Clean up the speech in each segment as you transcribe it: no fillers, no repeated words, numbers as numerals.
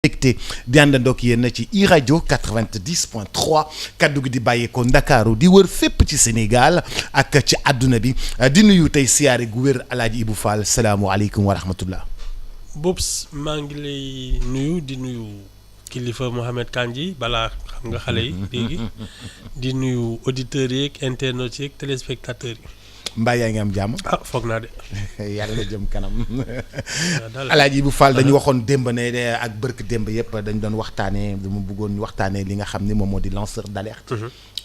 mbégte di àndandoo ak yéen ci iRadio 90.3 kaddu gi di bàyyeekoo Ndakaaru di wër fépp ci Sénégal ak ci àdduna bi di nuyu tey siyaare gu wér Alaaji Ibou Fall salaamualeykum wa rahmatullah. Bobs maa ngi lay nuyu di nuyu kilifa Mohamed Kandji balaa xam nga xale yi léegi di nuyu auditeurs yeeg internautes yeeg téléspectateurs yi. mbaa yaa ngi am jàmm. foog naa de. yàlla jëm kanam. Alaaji Ibou Fall dañu waxoon démb ne ak bërk démb yëpp dañ doon waxtaanee dama bëggoon waxtaanee li nga xam ni moom moo di lanceur d'alerte.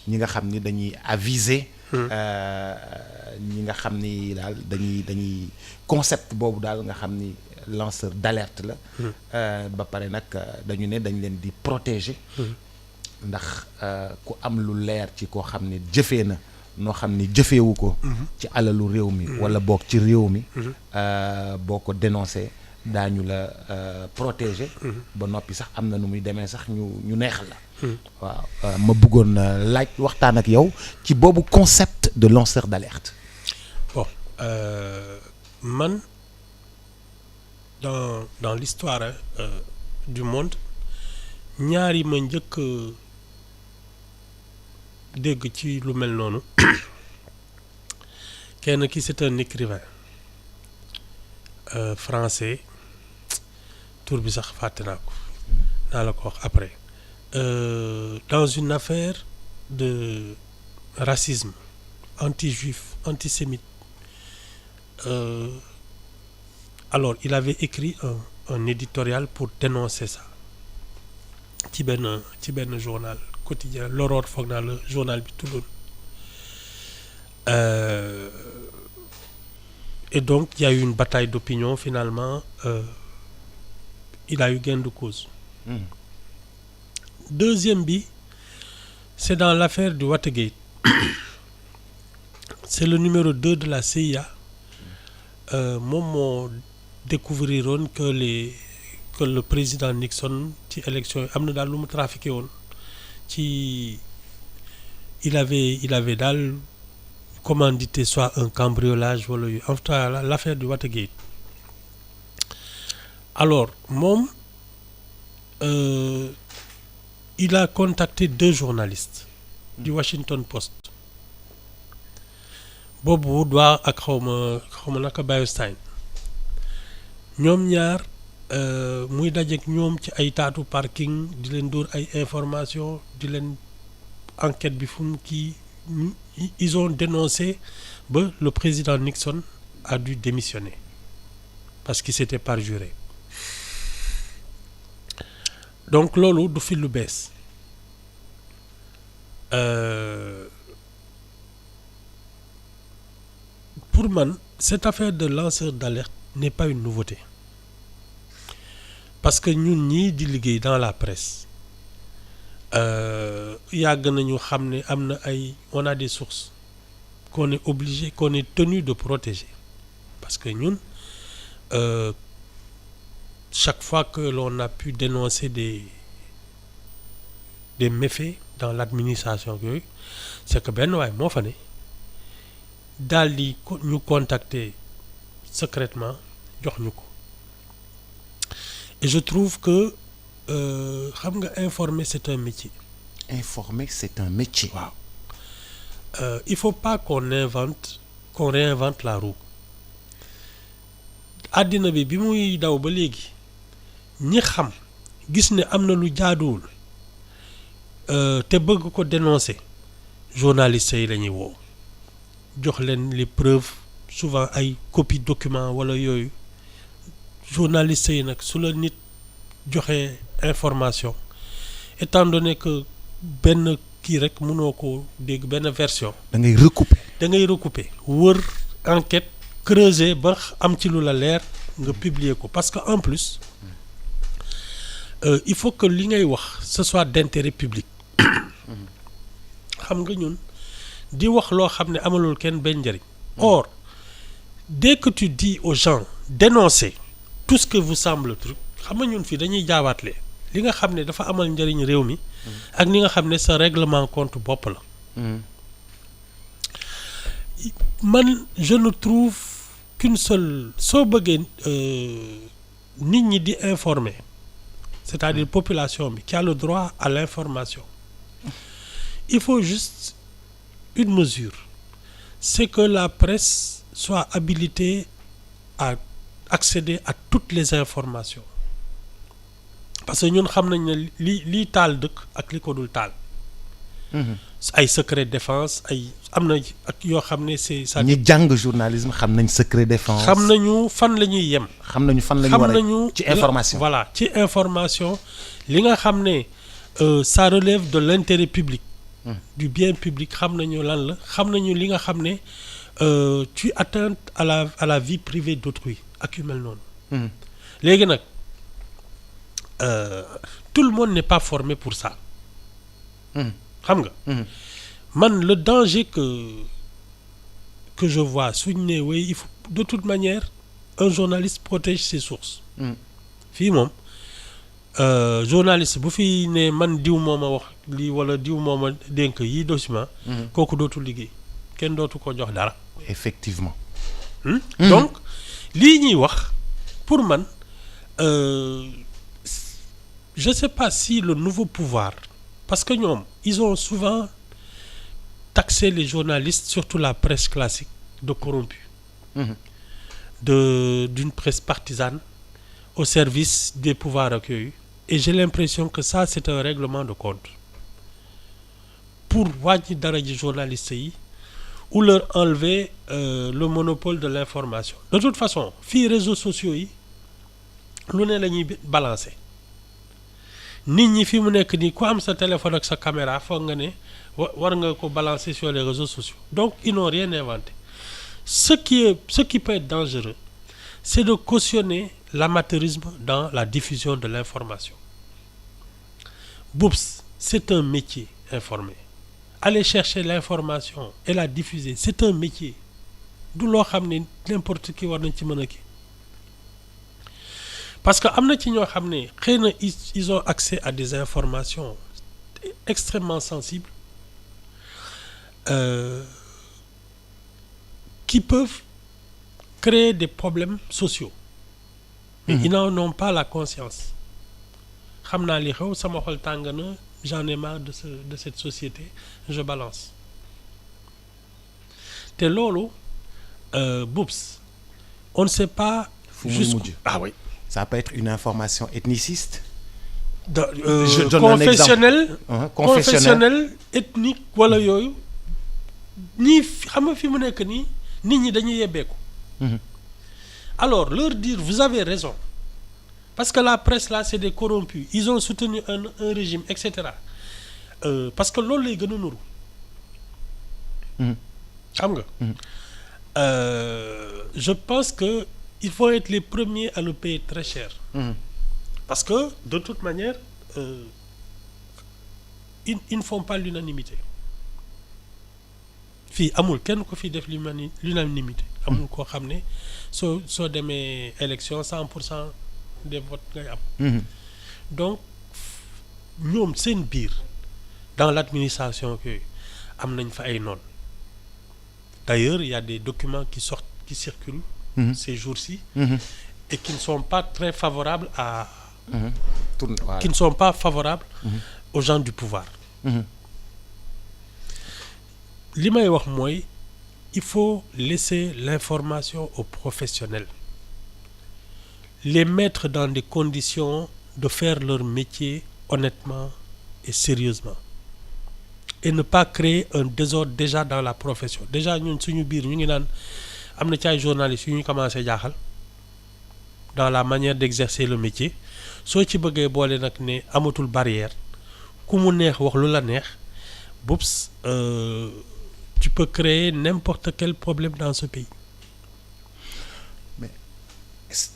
ñi nga xam ni dañuy aviser. ñi nga xam ni daal dañuy concept boobu daal nga xam ni lanceur d'alerte la. ba pare nag dañu ne dañ leen di protéger. ndax ku am lu leer ci koo xam ni jëfee na. noo xam ni jëfeewu ko ci alalu réew mi wala boog ci réew mi boo ko dénoncé daañu la protéger ba noppi sax am na nu muy demee sax ñu neexal la waaw ma bëggoon laaj waxtaan ak yow ci boobu concept de lanceur d'alerte. Bon man dans l'histoire du monde ñaar yi ma njëkk dégg ci lu mel noonu kenn ki c'est un écrivain français tur bi sax fàtte naa ko naa la ko wax après dans une affaire de racisme anti-juif antisémite alors il avait écrit un éditorial pour dénoncer ça ci benn journal quotidien l'Aurore foog naa le journal bi tuddoon et donc il y a eu une bataille d'opinion finalement il a eu gain de cause. Deuxième bi c'est dans l'affaire du Watergate c'est le numéro 2 de la CIA moom moo découvriroon que le président Nixon ci élection yi am na daal lu mu trafiqué woon ci il avait daal commandité soit un cambriolage wala yu en tout cas l'affaire du Watergate alors moom il a contacté 2 journalistes du Washington Post Bob Woodward ak xawma naka Bernstein ñoom ñaar muy dajeek ñoom ci ay taatu parking di leen dóor ay information di leen enquête bi fu mu kii ils ont dénoncé ba le président Nixon a dû démissionner parce qu'il s'était parjuré donc loolu du fi lu bees pour man cette affaire de lanceur d'alerte n'est pas une nouveauté parce que ñun ñii di liggéey dans la presse yàgg nañu xam ne am na ay on a des sources qu'on est obligé qu'on est tenu de protéger parce que ñun chaque fois que l'on a pu dénoncer des méfaits dans l'administration yooyu c'est que benn waay moo fa ne daal di ñu contacter secrètement jox ñu ko et je trouve que xam nga informer c'est un métier. Informer c'est un métier. waaw il faut pas qu'on réinvente la roue àddina bi muy daw ba léegi ñi xam gis ne am na lu jaaduwul te bëgg ko dénoncer journalistes yi la ñuy woo jox leen les preuves souvent ay copie document wala yooyu journalistes yi nag su la nit joxe information étant donné que benn kii rek mënoo ko dégg benn version. da ngay recouper. wër enquête creuser ba am ci lu la leer nga publier ko parce que en plus il faut que li ngay wax ce soit d'intérêt public. xam nga ñun di wax loo xam ne amalul kenn benn njëriñ. or dès que tu dis aux gens dénoncez tout ce que vous semble truc xam nga ñun fii dañuy jaawaatle li nga xam ne dafa amal njëriñ réew mi ak li nga xam ne sa règlement compte bopp la. man je ne trouve qu'une seule soo bëggee nit ñi di informer c'est-à-dire population bi qui a le droit à l'information. Il faut juste une mesure, c'est que la presse soit habilitée à accéder à toutes les informations. Parce que ñun xam nañ ne lii taal dëkk ak li ko dul taal. ay secret défense ay am na ak yoo xam ne c'est ça. ñi jàng journalisme xam nañ secret défense. xam nañu fan la ñuy yem. xam nañu fan la ñu war a ci information. voilà ci information li nga xam ne ça relève de l'intérêt public. Du bien public xam nañu lan la xam nañu li nga xam ne tu atteinte à la vie privée d'autrui ak yu mel noonu. léegi nag tout le monde n'est pas formé pour ça. xam nga. man le danger que je vois suñ ne oui il faut de toute manière un journaliste protège ses sources. fii moom journaliste bu fi ne man diw moo ma wax lii wala diw moo ma dénk yi document. kooku dootul liggéey kenn dootu ko jox dara. effectivement. donc lii ñuy wax pour man je sais pas si le nouveau pouvoir parce que ñoom ils ont souvent taxé les journalistes surtout la presse classique de corrompus. D'une presse partisane au service des pouvoirs ak yooyu et j'ai l'impression que ça c'est un règlement de compte pour wàññi dara ji journalistes yi ou leur enlever le monopole de l'information. De toute façon fii réseaux sociaux yi lu ne la ñuy balancer nit ñi fi mu nekk nii ku am sa téléphone ak sa caméra foog nga ne war nga ko balancer sur les réseaux sociaux. Donc ils n'ont rien inventé. Ce qui peut être dangereux, c'est de cautionner l'amateurisme dans la diffusion de l'information. Boops, c'est un métier, informer. Aller chercher l'information et la diffuser, c'est un métier. Du loo xam ne n'importe qui war nañ ci mën a kii. Parce que am na ci ñoo xam ne xëy na ils ont accès à des informations extrêmement sensibles qui peuvent créer des problèmes sociaux. Mais ils n'en ont pas la conscience. xam naa li xew sama xol tàng na j'en ai marre de cette société je balance. te loolu boops on ne sait pas. fu muy mujj ah oui. Ça peut être une information ethniciste. Je donne confessionnel, un exemple. Confessionnel ethnique wala yooyu ñii xam nga fi mu nekk nii nit ñi dañuy yebbeeku. Alors leur dire vous avez raison parce que la presse là c'est des corrompus ils ont soutenu un régime et cetera parce que loolu lay gën a nuru. xam nga. Je pense que il faut être les premiers à le payer très cher. Parce que de toute manière ils ne font pas l'unanimité. fii amul kenn ko fi def l'unanimité. amul koo xam ne soo demee élection 100% des votes ngay am. Donc ñoom seen biir dans l'administration que am nañ fa ay noon. D'ailleurs il y a des documents qui circulent ces jours-ci et qui ne sont pas très favorables à qui ne sont pas favorables aux gens du pouvoir. Li may wax mooy il faut laisser l'information aux professionnels, les mettre dans des conditions de faire leur métier honnêtement et sérieusement et ne pas créer un désordre déjà dans la profession. Déjà ñun suñu biir ñu ngi naan am na ci ay journalistes yu ñu commencé jaaxal dans la manière d'exercer le métier soo ci bëggee boole nag ne amatul barrière ku mu neex wax lu la neex boops tu peux créer n'importe quel problème dans ce pays. Mais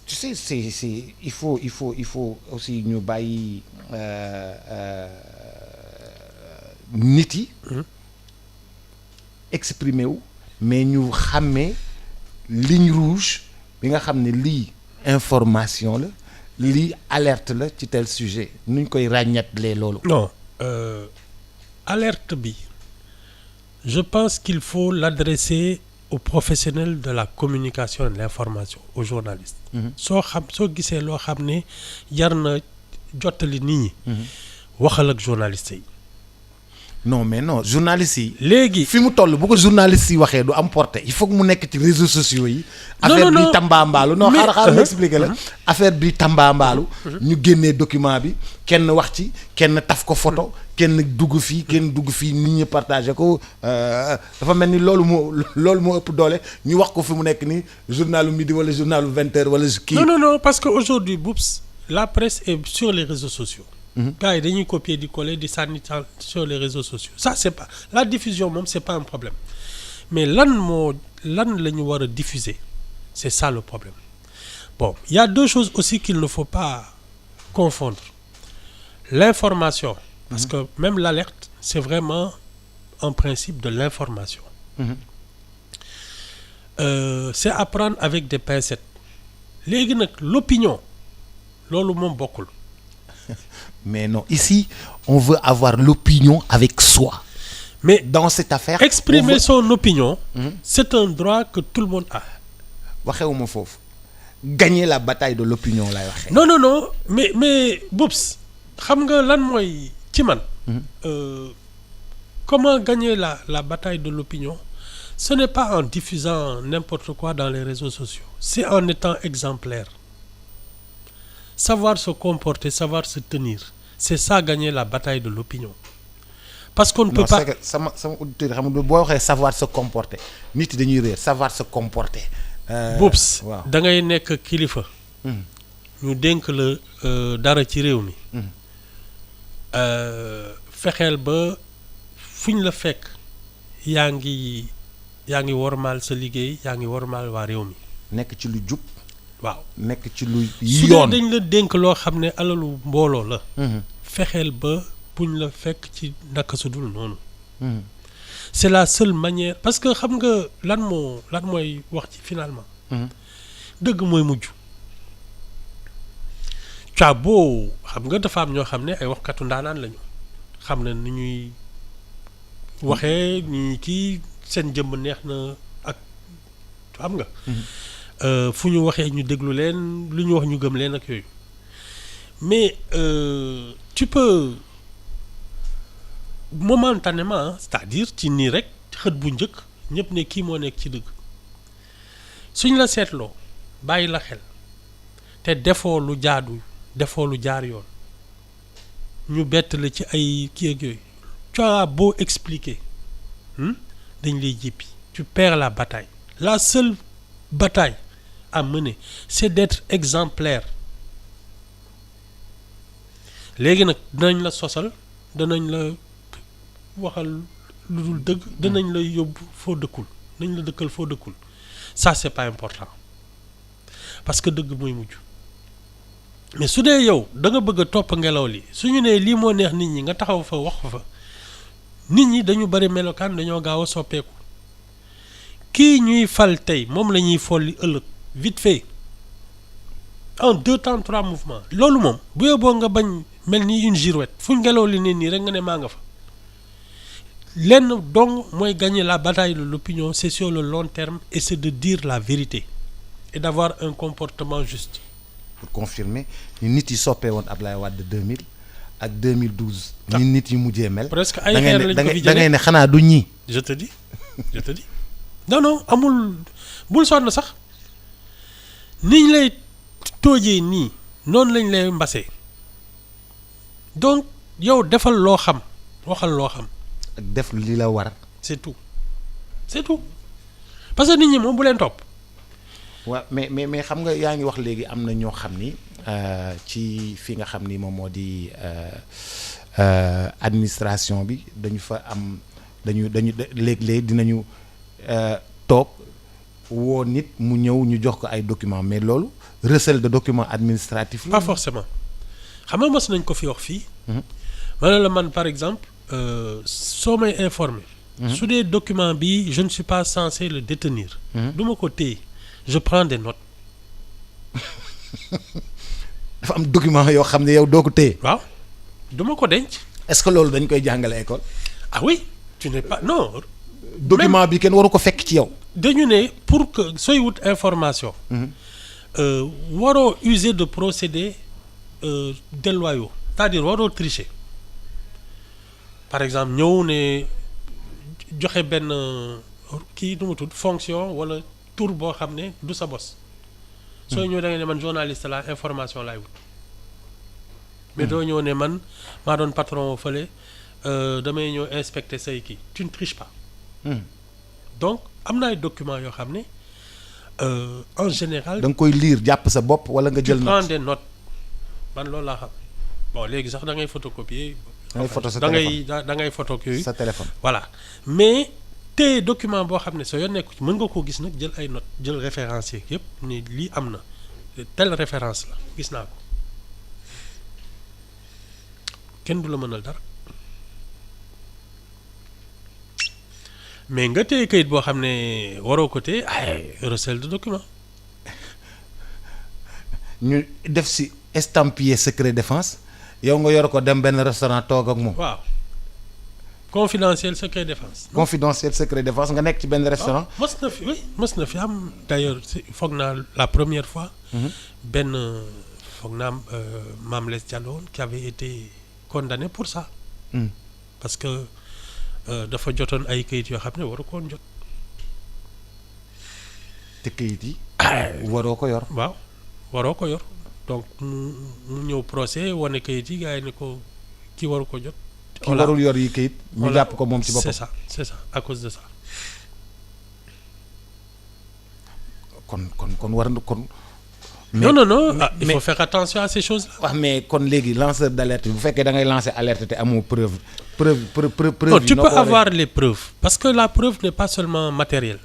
tu sais c'est il faut aussi ñu bàyyi nit yi exprimer wu mais ñu xàmmee ligne rouge bi nga xam ne lii information la lii alerte la ci tel sujet nuñ koy ràññatlee loolu. Non alerte bi je pense qu'il faut l'adresser aux professionnels de la communication et de l'information aux journalistes. soo gisee loo xam ne jar na jottali nit ñi. waxal ak journaliste yi. non mais non journaliste yi. léegi fi mu toll bu ko journaliste yi waxee du am portée il faut que mu nekk ci réseaux sociaux yi. affaire bi tambaambaalu non xaaral ma expliquer la. affaire bi tambaambaalu. ñu génnee document bi kenn wax ci kenn taf ko photo kenn dugg fii nit ñi partagé ko dafa mel ni loolu moo ëpp doole ñu wax ko fi mu nekk ni journalu midi wala journalu 20h wala kii. non parce que aujourd'hui Boubs la presse est sur les réseaux sociaux. gars yi dañuy copier di coller di sànni sur les réseaux sociaux ça c'est pas la diffusion moom c'est pas un problème mais lan la ñu war a diffuser c'est ça le problème. Bon il y a deux choses aussi qu'il ne faut pas confondre l'information parce que même l'alerte c'est vraiment un principe de l'information. C'est à prendre avec des pincettes léegi nag l'opinion loolu moom bokkul. Mais non, ici, on veut avoir l'opinion avec soi. Mais dans cette affaire, exprimer son opinion, c'est un droit que tout le monde a. waxewuma foofu gagner la bataille de l'opinion lay waxee. Non, mais Boubs, xam nga lan mooy ci man. Comment gagner la bataille de l'opinion? Ce n'est pas en diffusant n'importe quoi dans les réseaux sociaux. C'est en étant exemplaire. Savoir se comporter, savoir se tenir, c'est ça gagner la bataille de l'opinion. Parce qu'on ne peut pas. sama auditeur xam nga boo waxee savoir se comporter nit yi dañuy réer savoir se comporter. Boubs waaw da ngay nekk kilifa. ñu dénk la dara ci réew mi. fexeel ba fuñ la fekk yaa ngi wormaal sa liggéey yaa ngi wormaal waa réew mi. nekk ci lu jub. waaw nekk ci lu su yoon dee dañ la dénk loo xam ne alalu mbooloo la. fexeel ba buñ la fekk ci naka su dul noonu. c'est la seule manière parce que xam nga lan mooy wax ci finalement. dëgg mooy mujj. boo xam nga dafa am ñoo xam ne ay waxkatu ndaanaan lañu xam na ni ñuy waxee ni kii seen jëmm neex na ak xam nga. fu ñu waxee ñu déglu leen lu ñu wax ñu gëm leen ak yooyu mais tu peux momentanément c'est-à-dire ci nii rek xët bu njëkk ñëpp ne kii moo nekk ci dëgg suñ la seetloo bàyyi la xel te defoo lu jaar yoon ñu bett la ci ay kii ak yooyu tu as beau expliquer dañ lay jéppi tu perds la bataille la seule bataille à mener c'est d'être exemplaire léegi nag dinañ la sosal danañ la waxal lu dul dëgg danañ la yóbbu foo dëkkul nañ la dëkkal foo dëkkul ça c'est pas important parce que dëgg mooy mujj mais su dee yow da nga bëgg a topp ngelaw li su ñu nee lii moo neex nit ñi nga taxaw fa wax fa nit ñi dañu bari melokaan dañoo gaaw a soppeeku kii ñuy fal tey moom la ñuy folli ëllëg vite fait en 2 temps 3 mouvements loolu moom bu yóbboo nga bañ mel ni une girouette fu ngelaw li ne nii rek nga ne maa nga fa lenn dong mooy gagner la bataille de l'opinion c'est sur le long terme et c'est de dire la vérité et d'avoir un comportement juste. pour confirmer ni nit yi soppee woon Ablaye Wade 2000 ak 2012. ni nit yi mujjee mel. presque ay xeer lañ ko fi jëlee da ngay ne xanaa du ñii. je te dis non amul bul sonn sax niñ lay toojee nii noonu lañ lay mbasee donc yow defal loo xam waxal loo xam. ak def li la war. c'est tout parce que nit ñi moom bu leen topp. waaw mais xam nga yaa ngi wax léegi am na ñoo xam ni ci fi nga xam ni moom moo di administration bi dañu fa am dañu léeg-léeg dinañu toog woo nit mu ñëw ñu jox ko ay documents mais loolu recel de documents administratifs. pas forcément xam nga mos nañ ko fi wax fii. ma ne la man par exemple soo may informer. su dee document bi je ne suis pas censé le détenir. du ma ko téye. je prends des notes. dafa am document yoo xam ne yow doo ko téye. waaw duma ko denc. est-ce que loolu dañ koy jàngale école. ah oui tu n'es pas non. document bi kenn waru ko fekk ci yow. dañu ne pour que sooy wut information. waroo user de procédé déloyaux c'est-à-dire waroo tricher par exemple ñëw ne joxe benn kii nu mu tudd fonction wala tour boo xam ne du sa bos. soo ñëw da nga ne man journaliste la information laay wut. mais doo ñëw ne man maa doon patron fële damay ñëw inspecter say kii tu ne triches pas. donc am na ay documents yoo xam ne en général. da nga koy lire jàpp sa bopp wala nga jël tu prends des notes man loolu laa xam bon léegi sax da ngay photocopier. da ngay photo sa da téléphone ngay da ngay photo yooyu. sa téléphone. voilà mais te document boo xam ne soo yoon nekku ci mën nga koo gis nag jël ay notes jël référence yeeg yëpp ni lii am na telle référence la gis naa ko kenn du la mënal dara mais nga téye kayit boo xam ne waroo ko téye ay recel de document. ñu def si estampillé secret défense yow nga yor ko dem benn restaurant toog ak moom. waaw confidentiel secret défense. confidentiel secret défense nga nekk ci benn restaurant. mës na fi oui mës na fi am d'ailleurs foog naa la première fois. benn foog naa Mame Less Diallo qui avait été condamné pour ça. parce que dafa jotoon ay kayit yoo xam ne waru ko woon jot. te kayit yi. waroo ko yor. waaw waroo ko yor donc mu ñëw procès wane kayit yi gars yi ne ko kii waru ko jot. ki warul yor yi kayit. ñu jàpp ko moom ci boppam. c'est ça à cause de ça. kon war na kon. non il faut faire attention à ces choses là. waaw mais kon léegi lanceur d'alerte bu fekkee da ngay lancer alerte te amoo preuve. non tu peux avoir les preuves parce que la preuve n'est pas seulement matérielle.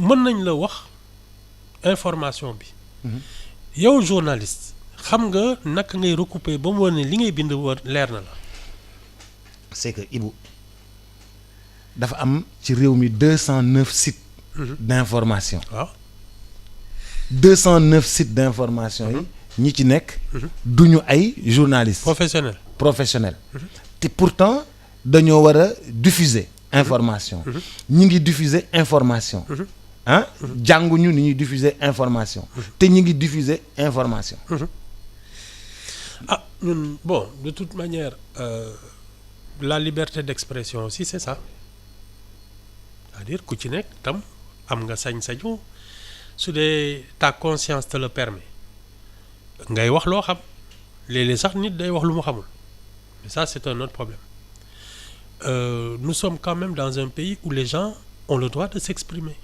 mën nañ la wax information bi. yow journaliste xam nga naka ngay recouper ba mu wane li ngay bind war leer na la. c'est que Ibou dafa am ci réew mi 209 sites. d'information. waaw 209 sites d'information yi. ñi ci nekk. duñu ay journalistes. professionnels. te pourtant dañoo war a diffuser information. ñi ngi diffuser information. ah jànguñu ni ñuy diffuser information. te ñi ngi diffuser information. ah ñun bon de toute manière la liberté d'expression aussi c'est ça c'est-à-dire ku ci nekk tam am nga sañ-sañu su dee ta conscience te le permet ngay wax loo xam léeg-léeg sax nit day wax lu mu xamul mais ça c'est un autre problème nous sommes quand même dans un pays où les gens ont le droit de s'exprimer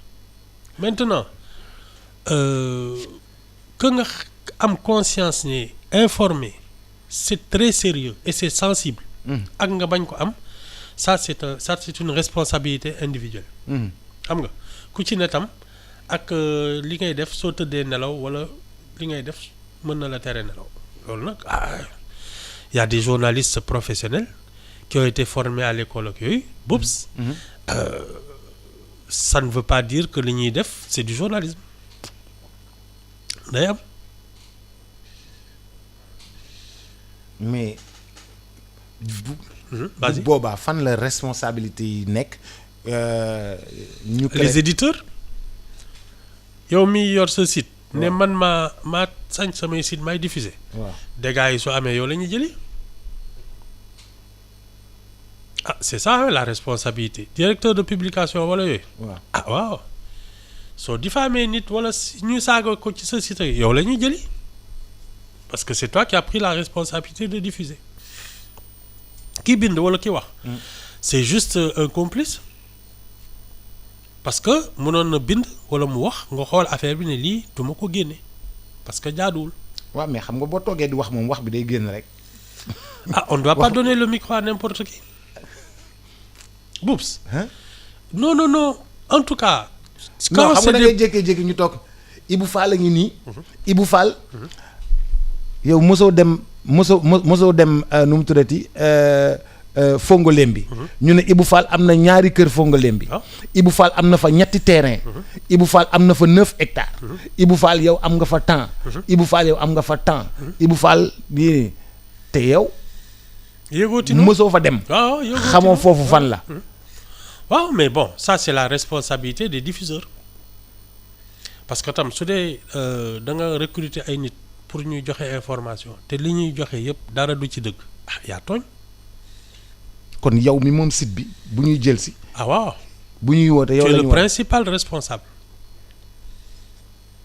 maintenant que nga am conscience ne informer c'est très sérieux et c'est sensible ak nga bañ ko am ça c'est une responsabilité individuelle xam nga ku ci ne tam ak li ngay def soo tëddee nelaw wala li ngay def mën na la tere nelaw loolu nag y a des journalistes professionnels qui ont été formés à l'école ak yooyu boops ça ne veut pas dire que li ñuy def c'est du journalisme day am mais vas-y boobaa fan la responsabilité yi nekk ñu les éditeurs yow mi yor sa site ne man maa sañ samay site may diffuser waaw dégâts yi soo amee yow la ñuy jëli c'est ça la responsabilité directeur de publication wala yooyu waaw waaw soo diffamé nit wala ñu saaga ko ci sa site yow la ñuy jëli parce que c'est toi qui as pris la responsabilité de diffuser ki bind wala ki wax c'est juste un complice parce que mënoon na bind wala mu wax nga xool affaire bi ne lii du ma ko génne parce que jaaduwul. waaw mais xam nga boo toogee di wax moom wax bi day génn rek. on doit pas donner le micro à n'importe qui. Boubs. non en tout cas. non xam nga da ngay jékkee-jékki ñu toog Ibou Fall a ngi nii. Ibou Fall. yow mosoo dem nu mu tuddati Fongolembi. ñu ne Ibou Fall am na ñaari kër Fongolembi. Ibou Fall am na fa ñetti terrain. Ibou Fall am na fa 9 hectares. Ibou Fall yow am nga fa temps. Ibou Fall yow am nga fa temps. Ibou Fall bii te yow. yëgootinu mosoo fa dem. waaw xamoo foofu fan la. waaw mais bon ça c'est la responsabilité des diffuseurs parce que tam su dee da nga recruter ay nit pour ñuy joxe information te li ñuy joxe yëpp dara du ci dëgg yaa tooñ. kon yow mi moom site bi bu ñuy jël si. waaw. bu ñuy woote yow tu es la le ñu principal responsable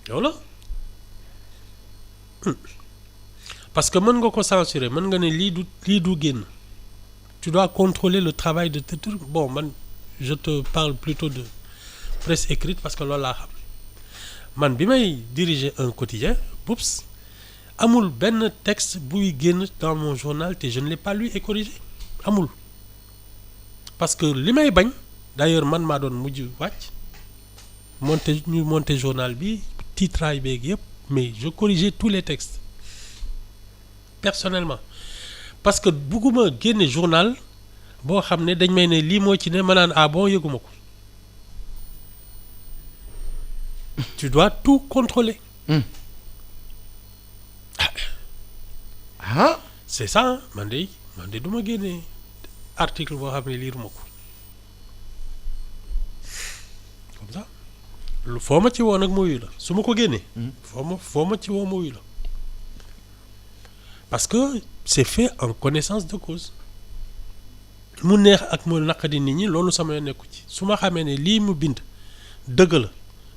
yow la parce que mën nga ko censurer mën nga ne lii du génn tu dois contrôler le travail de tes trucs bon man je te parle plutôt de presse écrite parce que loolu laa xam man bi may diriger un quotidien Boubs amul benn texte buy génn dans mon journal te je ne l'ai pas lu et corrigé amul parce que li may bañ d'ailleurs man maa doon mujj wàcc monter journal bi titraay beeg yëpp mais je corrigeais tous les textes personnellement parce que bugguma génne journal boo xam ne dañ may ne lii moo ci ne ma naan bon yëguma ko tu dois tout contrôler. ah c'est ça man de du ma génne article boo xam ne liiruma ko comme ça lu foo ma ci woo nag mooyu la su ma ko génnee. foo ma ci woo mooyu la parce que c'est fait en connaissance de cause mu neex ak mu naqadi nit ñi loolu sama yoon nekku ci su ma xamee ne lii mu bind dëgg la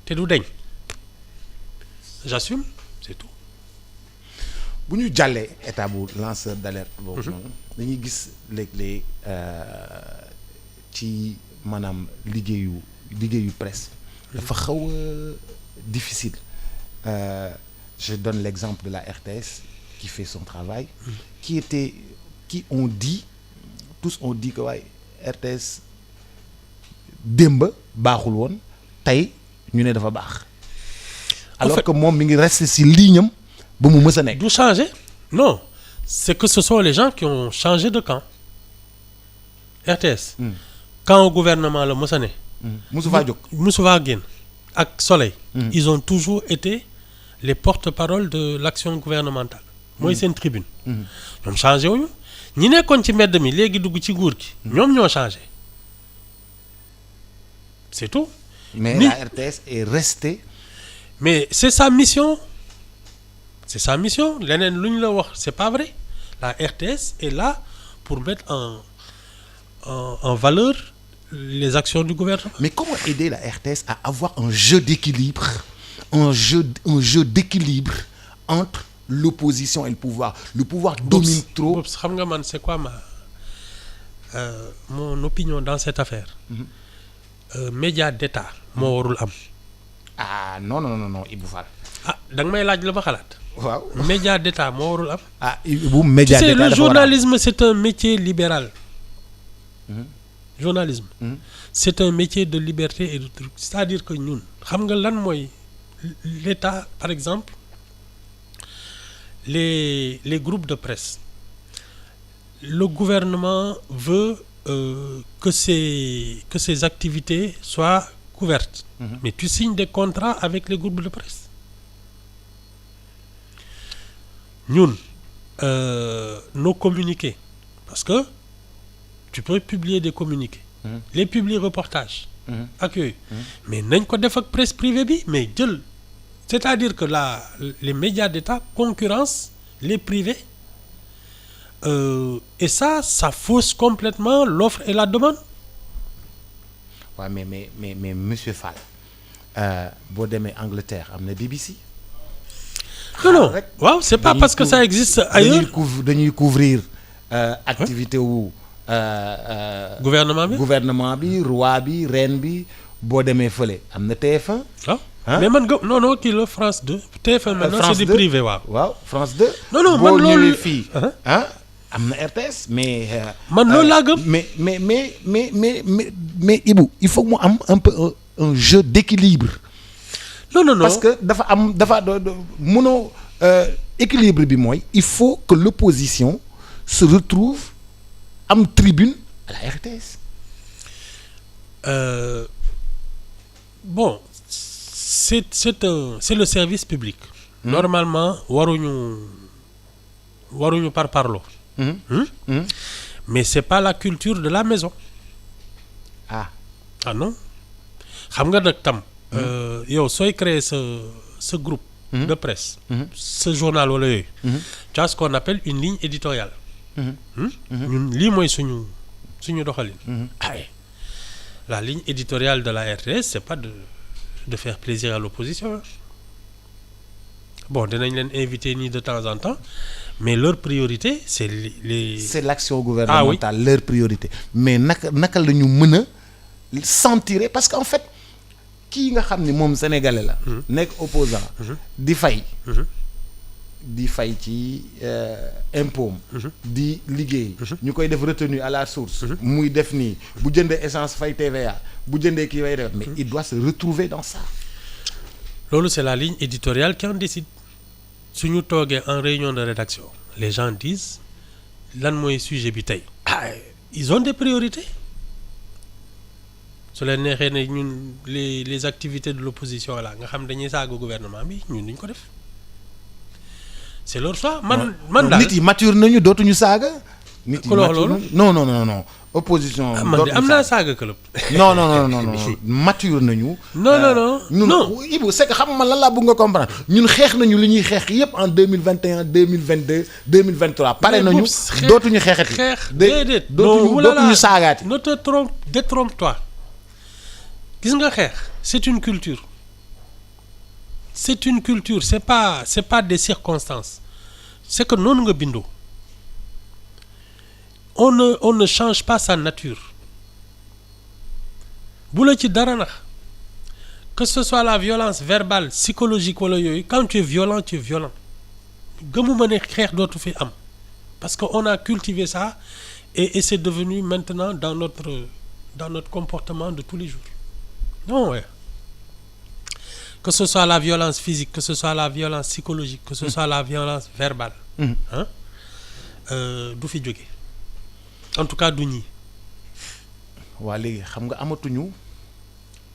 te du deñ j'assume c'est tout. bu ñu jàllee état bu lanceur d'alerte boobu noonu dañuy gis léeg-léeg ci maanaam liggéeyu presse dafa xaw a difficile je donne l'exemple de la RTS qui fait son travail tous ont dit que waaye RTS démb baaxul woon tey ñu ne dafa baax alors que moom mi ngi rester ci ligne am ba mu mës a nekk. du changer non c'est que ce sont les gens qui ont changé de camp RTS. camp au gouvernement la mës a ne. musu faa jóg musu faa génn ak Soleil. ils ont toujours été les porte-parole de l'action gouvernementale. mooy seen tribune. ñoom changé wuñu ñi nekkoon ci mbedd mi léegi dugg ci nguur gi. ñoom ñoo changé c'est tout. mais la RTS est restée. mais c'est sa mission. c'est sa mission leneen lu ñu la wax c'est pas vrai la RTS est là pour mettre en valeur les actions du gouvernement. Mais comment aider la RTS à avoir un jeu d'équilibre entre l'opposition et le pouvoir. Le pouvoir domine trop. xam nga man c'est quoi mon opinion dans cette affaire. Média d'État moo warul am. ah non Ibou Fall. da nga may laaj la ba xalaat. waaw média d'État moo warul am. Ibou média d'État tu sais le journalisme c'est un métier libéral. Journalisme. C'est un métier de liberté et de truc c'est-à-dire que ñun xam nga lan mooy l'État par exemple les groupes de presse le gouvernement veut que ces activités soient couvertes. Mais tu signes des contrats avec les groupes de presse. Ñun nos communiqués parce que tu peux publier des communiqués. Les publier reportages. ak yooyu. mais nañ ko def ak presse privée bi mais jël c'est-à-dire que les médias d'État concurrencent les privés et ça fausse complètement l'offre et la demande. waaw mais monsieur Fall boo demee Angleterre am na BBC. non waaw c'est pas parce que ça existe ailleurs. dañuy couvrir activité wu. gouvernement bi roi bi reine bi boo demee fële am na TF1. mais man non kii la France 2. TF1 maintenant c'est du privé waaw. France 2. non man loolu boo ñëwee fii am na RTS mais. man loolu laa gëm. mais Ibou il faut que mu am un peu un jeu d'équilibre. non parce que dafa mënoo équilibre bi mooy il faut que l'opposition se retrouve am tribune à la RTS. Bon c'est le service public. Normalement waruñu par parlo. Mais c'est pas la culture de la maison. ah non xam nga nag tam yow sooy créer ce groupe de presse ce journal wala yooyu tu as ce qu'on appelle une ligne éditoriale ñun lii mooy suñu doxalin la ligne éditoriale de la RTS c'est pas de faire plaisir à l'opposition bon dinañ leen inviter nii de temps en temps mais leur priorité c'est c'est l'action gouvernementale leur priorité mais naka la ñu mën a sentir parce que en fait kii nga xam ni moom sénégalais la nekk opposant di fay ci impôt di liggéey ñu koy def retenue à la source muy def nii bu jëndee essence fay TVA bu jëndee kii way def mais il doit se retrouver dans ça loolu c'est la ligne éditoriale qui en décide suñu toogee en réunion de rédaction les gens disent lan mooy sujet bi tey ils ont des priorités su leen neexee ne ñun les activités de l'opposition là nga xam dañuy saaga gouvernement bi ñun duñ ko def c'est leur choix man daal nit yi mature nañu dootuñu saaga nit yi loolu non opposition man de am naa saaga club non mature nañu non Ibou c'est que xam man lan laa bëgg nga comprendre ñun xeex nañu li ñuy xeex yépp en 2021 2022 2023 pare nañu dootuñu xeexati déedéet dootuñu saagaati ne te détrompe-toi gis nga xeex c'est une culture c'est pas des circonstances c'est que noonu nga bindoo on ne change pas sa nature bu la ci dara nax que ce soit la violence verbale psychologique wala yooyu quand tu es violent gëmuma ne xeex dootu fi am parce que on a cultivé ça et c'est devenu maintenant dans notre comportement de tous les jours non ouais. Que ce soit la violence physique que ce soit la violence psychologique que ce soit la violence verbale du fi jóge en tout cas du ñi waa léegi xam nga amatuñu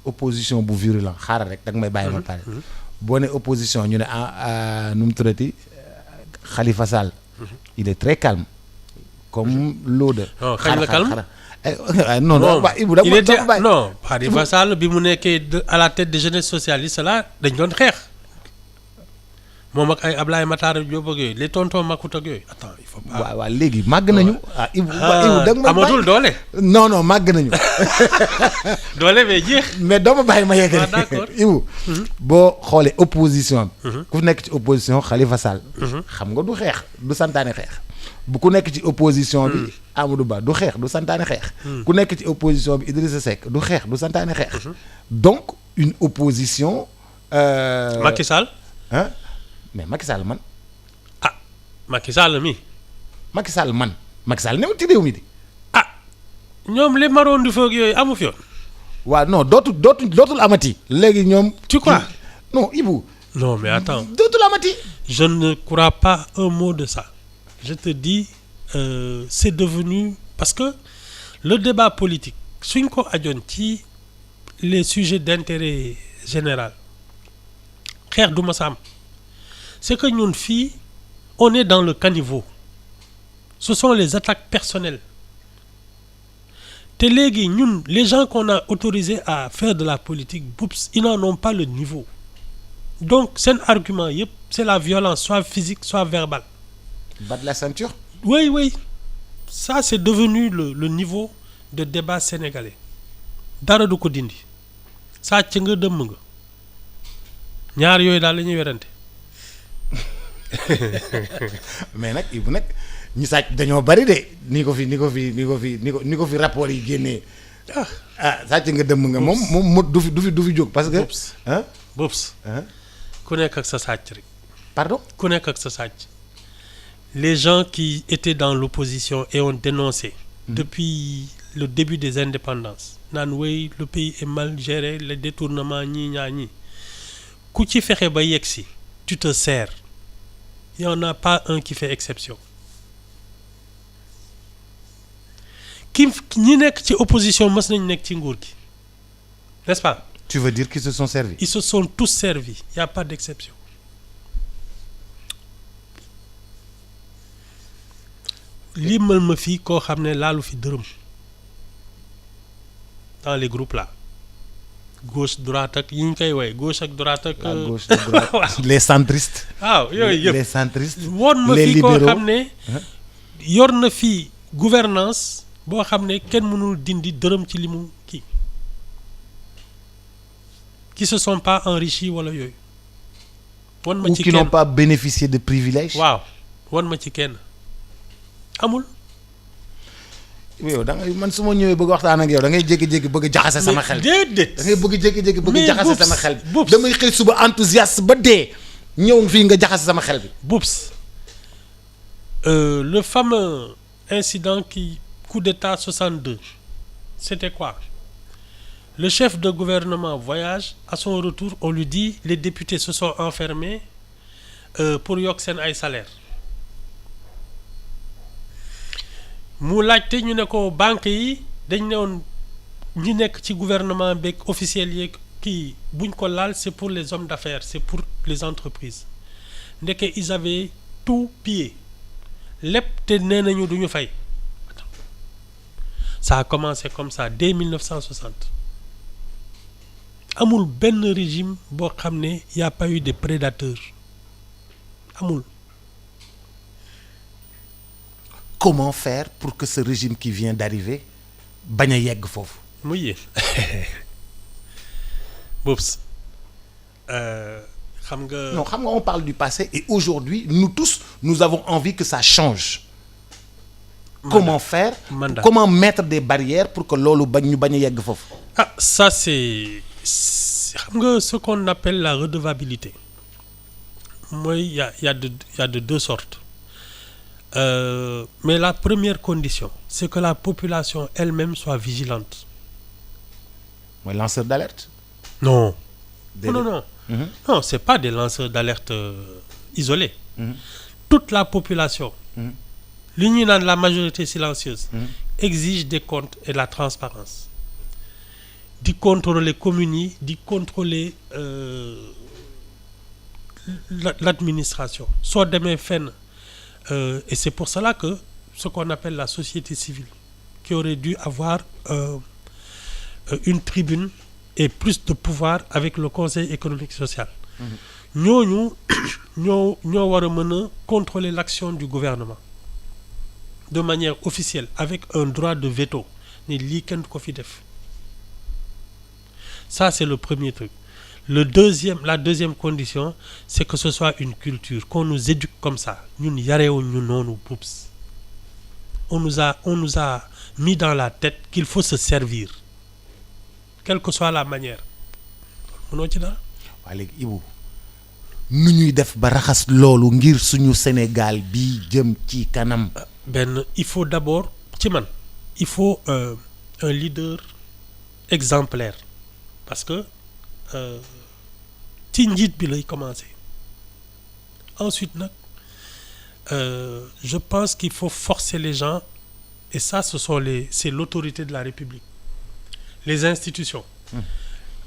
opposition bu virulent xaaral rek da nga may bàyyi ma pare boo ne opposition ñu ne nu mu tuddati Khalifa Sall il est très calme comme l'eau non xañ la calme non Ibou da bàyyi non Khalifa Sall bi mu nekkee à la tête de jeunesse socialiste là dañ doon xeex moom ak ay Ablaye Matar Diop ak yooyu les tontons Makout ak yooyu attends il faut pas waaw léegi màgg nañu Ibou da nga amatul doole non màgg nañu doole mais jeex mais doo ma bàyyi ma yegg d'accord Ibou boo xoolee opposition bi ku nekk ci opposition Khalifa Sall xam nga du xeex du santaane xeex bu ku nekk ci opposition bi Amadou Ba du xeex du santaane xeex ku nekk ci opposition bi Idrissa Seck du xeex du santaane xeex donc une opposition Macky Sall mais Macky Sall man Macky Sall mi Macky Sall man Macky Sall new ci réew mi di ñoom les marrons du feu yooyu amu fi yoon waaw non dootul amati léegi ñoom tu crois non Ibou non mais attends dootul amati je ne crois pas un mot de ça je te dis c'est devenu parce que le débat politique suñ ko ajoon ci les sujets d'intérêt général xeex du ma sa am c'est que ñun fii on est dans le caniveau ce sont les attaques personnelles te léegi ñun les gens qu'on a autorisés à faire de la politique boops ils n'en ont pas le niveau donc seen argument yëpp c'est la violence soit physique soit verbale battre la ceinture oui ça c'est devenu le niveau de débat sénégalais dara du ko dindi sàcc nga dëmm nga ñaar yooyu daal la ñuy werante mais nag Ibou nag ñi sàcc dañoo bari de ni ko fi rapport yi génnee sàcc nga dëmm nga moom du fi jóg parce que boops ku nekk ak sa sàcc rek pardon ku nekk ak sa sàcc les gens qui étaient dans l'opposition et ont dénoncé depuis le début des indépendances naan wey le pays est mal géré les détournements ñi ku ci fexe ba yegg si tu te sers il y en a pas un qui fait exception ñi nekk ci opposition mës nañ nekk ci nguur gi n'est-ce pas tu veux dire qu'ils se sont servis ils se sont tous servis il y a pas d'exception limal ma fii koo xam ne laalu fi dërëm dans les groupes là gauche droite ak yi ñu koy woy gauche ak droite ak. la gauche la droite les centristes. waaw yooyu yëpp les centristes. woon ma les fi koo libéraux. xam ne yor na fi gouvernance boo xam ne kenn mënul dindi dërëm ci li mu kii qui se sont pas enrichis wala yooyu. won ma ou ci qui kenn n'ont pas bénéficié de privilèges. waaw won ma ci kenn amul. yow da ngay man su ma ñëwee bëgg waxtaan ak yow da ngay jékki-jékki bëgg a jaxase sama xel. déedéet da ngay bëgg jékki-jékki bëgg mais a jaxase Boubs, sama xel. Boubs. damay xëy suba enthousiaste ba dee ñëw fii nga jaxase sama xel bi. Boubs, le fameux incident coup d'État 62, c'était quoi? Le chef de gouvernement voyage, à son retour, on lui dit les députés se sont enfermés pour yokk seen ay salaire mu laajte ñu ne ko banque yi dañ ne woon ñi nekk ci gouvernement beeg officiels yeeg kii buñ ko laal c'est pour les hommes d'affaires, c'est pour les entreprises ndeke ils avaient tout pillé lépp te nee nañu duñu fay. Ça a commencé comme ça dès 1960 amul benn régime boo xam ne y a pas eu de prédateurs amul. Comment faire pour que ce régime qui vient d'arriver bañ a yegg foofu. muy yéen Boubs xam nga. non xam nga on parle du passé et aujourd'hui nous tous nous avons envie que ça change. Comment faire mandat. Comment mettre des barrières pour que loolu bañ ñu bañ a yegg foofu. Ah ça c'est xam nga ce qu'on appelle la redevabilité mooy y a de deux sortes. Mais la première condition c'est que la population elle-même soit vigilante. mooy lanceur d'alerte. Non. Déedéet. Non. Mhm. Non, c'est pas des lanceurs d'alerte isolés. Mhm. Toute la population, Mhm. li ñuy naan la majorité silencieuse, Mhm. exige des comptes et de la transparence. Di contrôler communes yi, di contrôler l'administration. Soo demee fenn et c'est pour cela que ce qu'on appelle la société civile qui aurait dû avoir une tribune et plus de pouvoir avec le Conseil économique social. ñooñu ñoo war a mën a contrôler l'action du gouvernement de manière officielle avec un droit de veto ne lii kenn du ko fi def. Ça c'est le premier truc. La deuxième condition c'est que ce soit une culture qu'on nous éduque comme ça ñun yarewuñ ñu noonu Boubs. On nous a mis dans la tête qu'il faut se servir quelle que soit la manière mënoo ci dara. waa léegi Ibou nu ñuy def ba raxas loolu ngir suñu Sénégal bi jëm ci kanam. benn il faut d'abord ci man il faut un leader exemplaire parce que ci njiit bi lay commencer ensuite nag je pense qu'il faut forcer les gens et ça c'est l'autorité de la République, les institutions,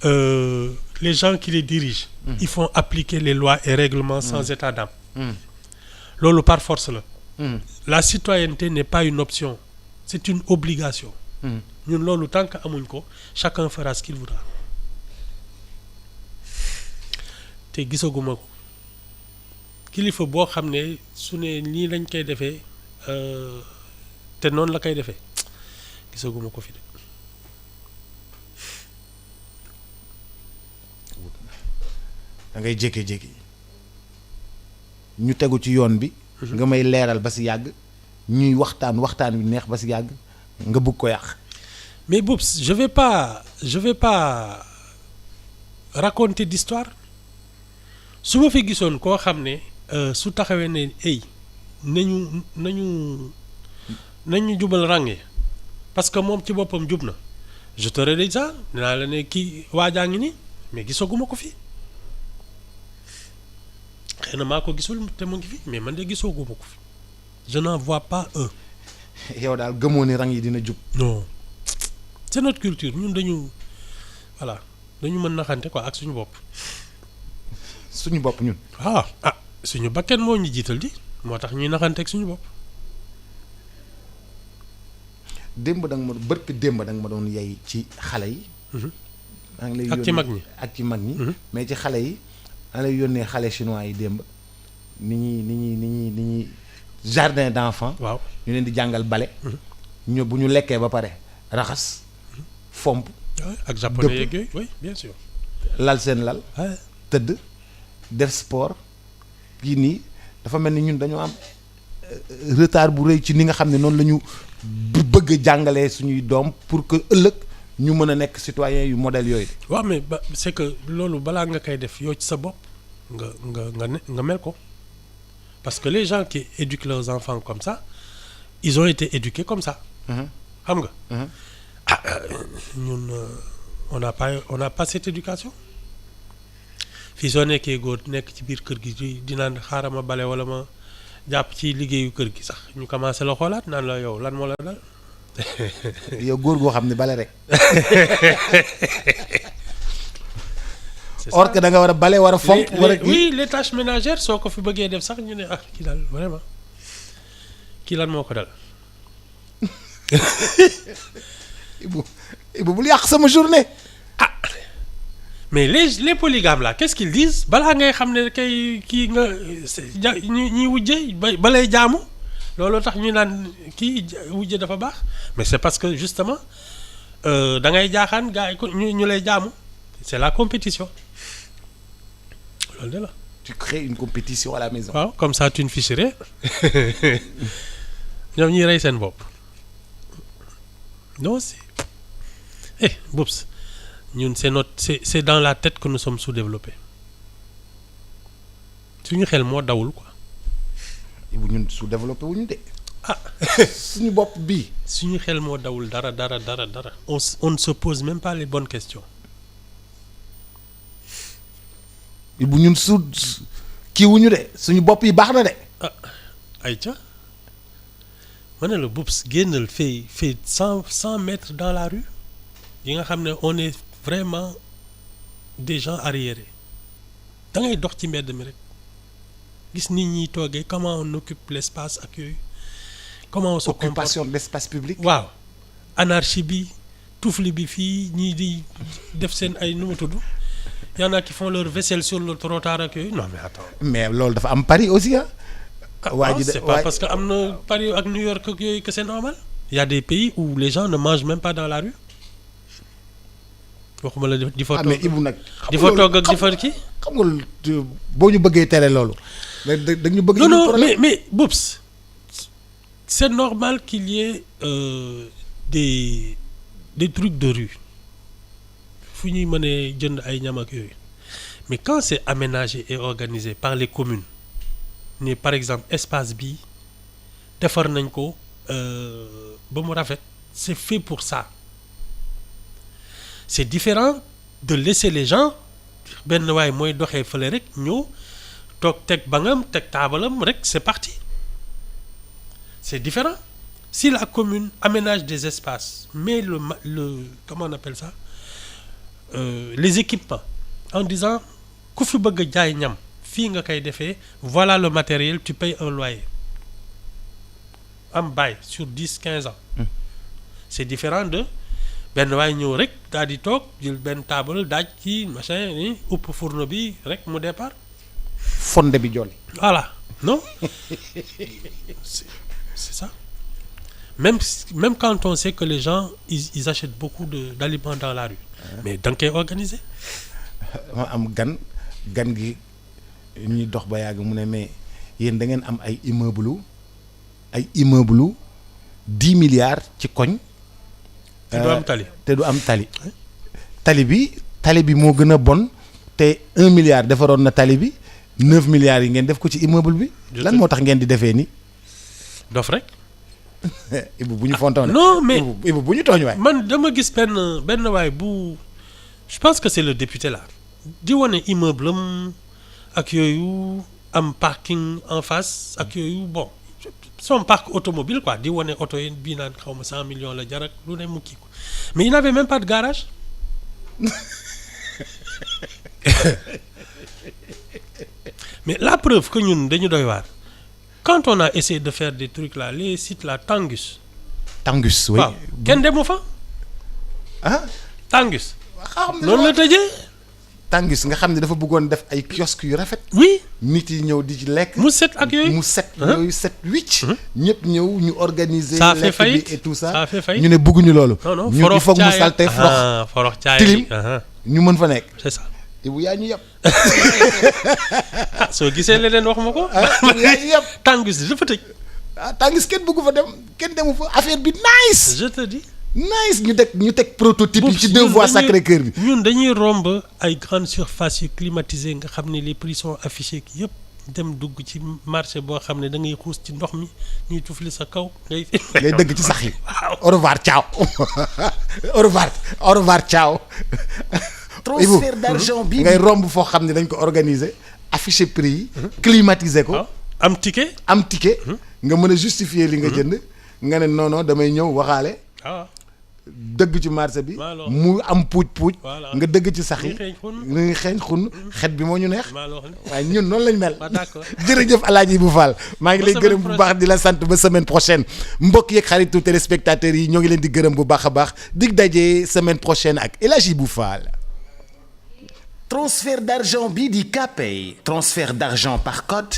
les gens qui les dirigent, ils font appliquer les lois et règlements sans état d'âme. Loolu par force la. La citoyenneté n'est pas une option, c'est une obligation. ñun loolu tant que amuñ ko chacun fera ce qu'il voudra. te gisaguma ko kilifa boo xam ne su ne nii lañ koy defee te noonu la koy defee gisaguma ko fi de. da ngay jékki-jékki ñu tegu ci yoon bi. nga may leeral ba si yàgg ñuy waxtaan wi neex ba si yàgg nga bëgg ko yàq. Mais Boubs, je vais pas raconter d'histoire su ma fi gisoon koo xam ne su taxawee ne ay nañu jubal rànge parce que moom ci boppam jub na je t'aurais dit ça dinaa la ne kii waajaa ngi nii mais gisaguma ko fi xëy na maa ko gisul te mu ngi fi mais man de gisaguma ko fi je n'en vois pas un. yow daal gëmoo ni rang yi dina jub. Non c'est notre culture ñun dañu mën naxante quoi ak suñu bopp. suñu bopp ñun. suñu bakken moo ñu jiital di moo tax ñuy naxante ak suñu bopp. démb da nga ma doon yey ci xale yi. maa ngi lay ak ci mag ñi. ak ci mag ñi. mais ci xale yi maa lay yónnee xale chinois yi démb ni ñuy jardin d'enfants. waaw ñu leen di jàngal bale. ñu bu ñu lekkee ba pare raxas fomp. ak japonais yeeg yooyu oui bien sûr. lal seen lal. tëdd def sport kii nii dafa mel ni ñun dañoo am retard bu rëy ci ni nga xam ne noonu la ñu bëgg a jàngalee suñuy doom pour que ëllëg ñu mën a nekk citoyen yu modèle yooyu. waaw mais c'est que loolu balaa nga koy def yow ci sa bopp nga mel ko parce que les gens qui éduquent leurs enfants comme ça ils ont été éduqués comme ça. xam nga. ñun on n'a pas cette éducation. fii soo nekkee góor nekk ci biir kër gi di naan xaaral ma bale wala ma jàpp ci liggéeyu kër gi sax ñu commencé la xoolaat naan la yow lan moo la dal. yow góor goo xam ne bale rek. or que da nga war a bale war a fomp. oui les tâches ménagères soo ko fi bëggee def sax ñu ne kii daal vraiment kii lan moo ko dal. Ibou bul yàq sama journée. mais les polygames là qu'est-ce qu'ils disent balaa ngay xam ne kay kii nga ñi wujje ba lay jaamu looloo tax ñu naan kii wujje dafa baax mais c'est parce que justement da ngay jaaxaan gars yi ñu lay jaamu c'est la compétition loolu de la. tu crées une compétition à la maison. waaw comme ça tu ne ficherais ñoom ñuy rey seen bopp non c'est Boubs ñun c'est dans la tête que nous sommes sous-développés suñu xel moo dawul quoi. bu ñun sous-développé wuñu de. suñu bopp bii. suñu xel moo dawul dara. on ne se pose même pas les bonnes questions. bu ñun kii wuñu de suñu bopp yi baax na de. ayca ma ne la Boubs génnal fait 100 mètres dans la rue yi nga xam ne on est vraiment des gens arriérés da ngay dox ci mbedd mi rek gis nit ñi toogee comment on occupe l'espace ak yooyu comment on se comporte. Occupation de l'espace public. waaw anarchie bi tufli bi fii ñii di def seen ay nu mu tudd y en a qui font leur vaisselle sur le trottoir ak yooyu non mais attends. mais loolu dafa am Paris aussi c'est pas parce que am na Paris ak New York ak yooyu que c'est normal. Il y a des pays où les gens ne mangent même pas dans la rue. waxuma la di fa toog mais Ibou nag. di fa toog ak di fa kii. xam nga boo ñu bëggee tere loolu. dañu bëgg. non mais Boubs c'est normal qu'il y ait des trucs de rue fu ñuy mënee jënd ay ñam ak yooyu mais quand c'est aménagé et organisé par les communes ni par exemple espace bi defar nañ ko ba mu rafet c'est fait pour ça. C'est différent de laisser les gens benn waay mooy doxee fële rek ñëw toog teg bangam teg taabalam rek c'est parti c'est différent si la commune aménage des espaces mais le comment on appelle ça les équipements en disant ku fi bëgg a jaay ñam fii nga koy defee voilà le matériel tu payes un loyer am bail sur 10-15 ans c'est différent de benn waay ñëw rek daal di toog jël benn table daaj ci machin ni upp fourneau bi rek mu départ. fonde bi jolli. voilà non c'est ça même quand on sait que les gens ils achètent beaucoup d'aliments dans la rue. mais da nga koy organiser. ma am gan gi ñuy dox ba yàgg mu ne mais yéen da ngeen am ay immeuble 10 milliards ci koñ. te du am tali tali bi moo gën a bon te 1 milliard defaroon na tali bi 9 milliards yi ngeen def ko ci immeuble bi. lan moo tax ngeen di defee ni dof rek. Ibou bu ñu fontoon. non mais Ibou bu ñu tooñ waay. man dama gis benn waay bu je pense que c'est le député là di wane immeuble am ak yooyu am parking en face ak yooyu bon. son parc automobile quoi di wane oto yi bii naan xaw ma 100 millions la jar ak lu ne mu kii ko mais il n'avait même pas de garage. mais la preuve que ñun dañu doy waar quand on a essayé de faire des trucs là les sites là Tangus. Oui. waaw kenn demu fa. ah. Tangus. xam ne loolu la tëjee. Tanguy nga xam ne dafa bëggoon def ay kiosque yu rafet. oui. nit yi ñëw di ci lekk. mu set ak yooyu mu set yooyu set wicc. ñëpp ñëw ñu organiser. ça fait lekk bi faillite et tout ça. ça fait faillite. ñu ne bëgguñu loolu. non non ñu il faut que mu salte forox caaya tilim ñu mën fa nekk. c'est ça. Ibu yaa ñu yëpp. ah soo gisee leneen wax ma ko. Ibu yaa ñu yëpp. Tanguy dafa tëj. Tanguy kenn bëggu fa dem kenn demu fa affaire bi nice. je te dis. nice ñu teg prototype yi ci 2 voies Sacré-Cœur bi. ñun dañuy romb ay grandes surfaces yu climatisées nga xam ne les prix sont affichés yëpp dem dugg ci marché boo xam ne da ngay xuus ci ndox mi ñuy tufli sa kaw ngay dëgg ci sax yi. waaw au revoir ciao. au revoir ciao. transfert d'argent bi ngay romb foo xam ne dañ ko organiser afficher prix yi. climatiser ko. am ticket. nga mën a justifier li nga jënd. nga ne non damay ñëw waxaale. dëgg ci marché bi. mu am puuj. nga dëgg ci sax yi. nga xeeñ xun xet bi moo ñu neex. waaye ñun noonu lañ mel. jërëjëf Alaaji Ibou Fall. maa ngi lay gërëm bu baax di la sant ba semaine prochaine. mbokk yeeg xaritu téléspectateurs yi ñoo ngi leen di gërëm bu baax a baax dig daje semaine prochaine ak El Hadji Ibou Fall. transfert d'argent bi di Kpay transfert d'argent par code